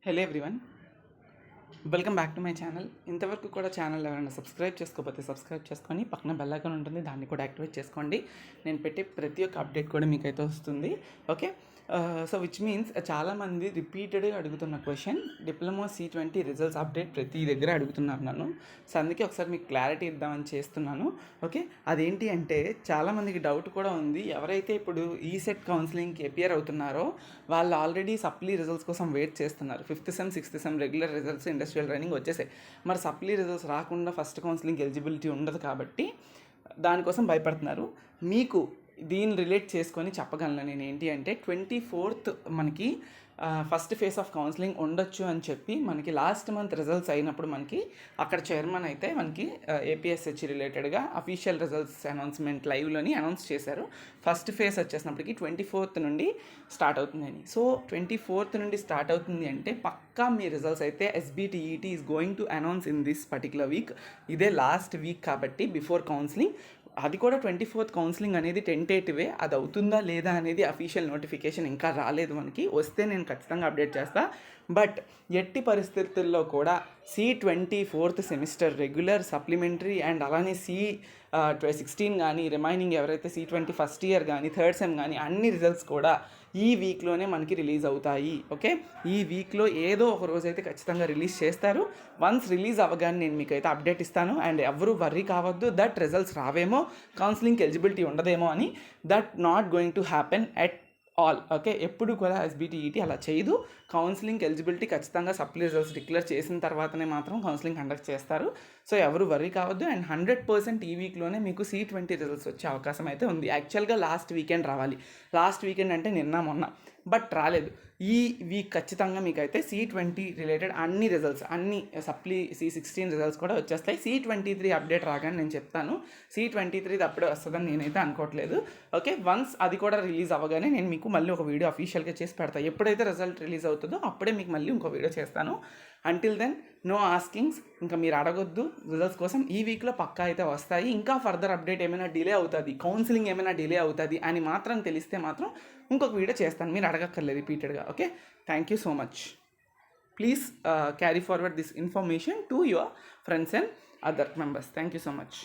Hello everyone, welcome back to my channel. ఇంతవరకు కూడా channel ఎవరైనా సబ్స్క్రైబ్ చేసుకోకపోతే సబ్స్క్రైబ్ చేసుకొని పక్కన బెల్ ఐకాన్ ఉంటుంది, దాన్ని కూడా యాక్టివేట్ చేసుకోండి. నేను పెట్టే ప్రతి ఒక్క అప్డేట్ కూడా మీకైతే వస్తుంది. ఓకే, సో విచ్ మీన్స్ చాలామంది రిపీటెడ్గా అడుగుతున్న question, diploma C20 results update ప్రతి దగ్గర అడుగుతున్నారు నన్ను. సో అందుకే ఒకసారి మీకు క్లారిటీ ఇద్దామని చేస్తున్నాను. ఓకే, అదేంటి అంటే చాలామందికి డౌట్ కూడా ఉంది. ఎవరైతే ఇప్పుడు ఈసెట్ కౌన్సిలింగ్కి అపియర్ అవుతున్నారో వాళ్ళు ఆల్రెడీ సప్లీ రిజల్ట్స్ కోసం వెయిట్ చేస్తున్నారు. 5th sem 6th sem regular results industrial training వచ్చేసాయి. మరి సప్లీ రిజల్ట్స్ రాకుండా ఫస్ట్ కౌన్సిలింగ్ ఎలిజిబిలిటీ ఉండదు కాబట్టి దానికోసం భయపడుతున్నారు. మీకు దీన్ని రిలేట్ చేసుకొని చెప్పగలను నేను. ఏంటి అంటే 24th మనకి ఫస్ట్ ఫేజ్ ఆఫ్ కౌన్సిలింగ్ ఉండొచ్చు అని చెప్పి మనకి లాస్ట్ మంత్ రిజల్ట్స్ అయినప్పుడు మనకి అక్కడ చైర్మన్ అయితే మనకి APSH రిలేటెడ్గా అఫీషియల్ రిజల్ట్స్ అనౌన్స్మెంట్ లైవ్లోని అనౌన్స్ చేశారు. ఫస్ట్ ఫేజ్ వచ్చేసినప్పటికి 24th నుండి స్టార్ట్ అవుతుందని. సో 24th నుండి స్టార్ట్ అవుతుంది అంటే పక్కా మీ రిజల్ట్స్ అయితే SBTET is going to announce in this particular week. ఇదే లాస్ట్ వీక్ కాబట్టి బిఫోర్ కౌన్సిలింగ్. అది కూడా 24th కౌన్సిలింగ్ అనేది టెంటేటివే. అది అవుతుందా లేదా అనేది అఫీషియల్ నోటిఫికేషన్ ఇంకా రాలేదు మనకి. వస్తే నేను ఖచ్చితంగా అప్డేట్ చేస్తా. బట్ ఎట్టి పరిస్థితుల్లో కూడా C20 4th semester regular, supplementary and అలానే C16 కానీ రిమైనింగ్ ఎవరైతే C20 ఫస్ట్ ఇయర్ కానీ థర్డ్ సెమ్ కానీ అన్ని రిజల్ట్స్ కూడా ఈ వీక్లోనే మనకి రిలీజ్ అవుతాయి. ఓకే, ఈ వీక్లో ఏదో ఒక రోజు అయితే ఖచ్చితంగా రిలీజ్ చేస్తారు. వన్స్ రిలీజ్ అవ్వగానే నేను మీకు అయితే అప్డేట్ ఇస్తాను. అండ్ ఎవరు వర్రీ కావద్దు దట్ రిజల్ట్స్ రావేమో, కౌన్సిలింగ్కి ఎలిజిబిలిటీ ఉండదేమో అని. That not going to happen at all. Okay, ఎప్పుడు కూడా SBTET అలా చేయదు. కౌన్సిలింగ్ ఎలిజిబిలిటీ ఖచ్చితంగా సప్లీ రిజల్ట్స్ డిక్లేర్ చేసిన తర్వాతనే మాత్రం కౌన్సిలింగ్ కండక్ట్ చేస్తారు. సో ఎవరు వర్రీ కావద్దు. అండ్ 100% ఈ వీక్లోనే మీకు C20 రిజల్ట్స్ వచ్చే అవకాశం అయితే ఉంది. యాక్చువల్గా లాస్ట్ వీకెండ్ రావాలి. లాస్ట్ వీకెండ్ అంటే నిన్న మొన్న, బట్ రాలేదు. ఈ వీక్ ఖచ్చితంగా మీకైతే C20 రిలేటెడ్ అన్ని రిజల్ట్స్, అన్ని సప్లీ C16 రిజల్ట్స్ కూడా వచ్చేస్తాయి. C23 అప్డేట్ రాగానే నేను చెప్తాను. C23 అప్పుడే వస్తుందని నేనైతే అనుకోవట్లేదు. ఓకే, వన్స్ అది కూడా రిలీజ్ అవ్వగానే నేను మీకు మళ్ళీ ఒక వీడియో అఫీషియల్గా చేసి పెడతాను. ఎప్పుడైతే రిజల్ట్ రిలీజ్ అవుతుందో అప్పుడే మీకు మళ్ళీ ఇంకో వీడియో చేస్తాను. అంటిల్ దెన్ నో ఆస్కింగ్స్, ఇంకా మీరు అడగొద్దు రిజల్ట్స్ కోసం. ఈ వీక్లో పక్కా అయితే వస్తాయి. ఇంకా ఫర్దర్ అప్డేట్ ఏమైనా డిలే అవుతుంది, కౌన్సిలింగ్ ఏమైనా డిలే అవుతుంది అని మాత్రం తెలిస్తే మాత్రం ఇంకొక వీడియో చేస్తాను. మీరు అడగక్కర్లేదు రిపీటెడ్గా. Okay, thank you so much. Please carry forward this information to your friends and other members. Thank you so much.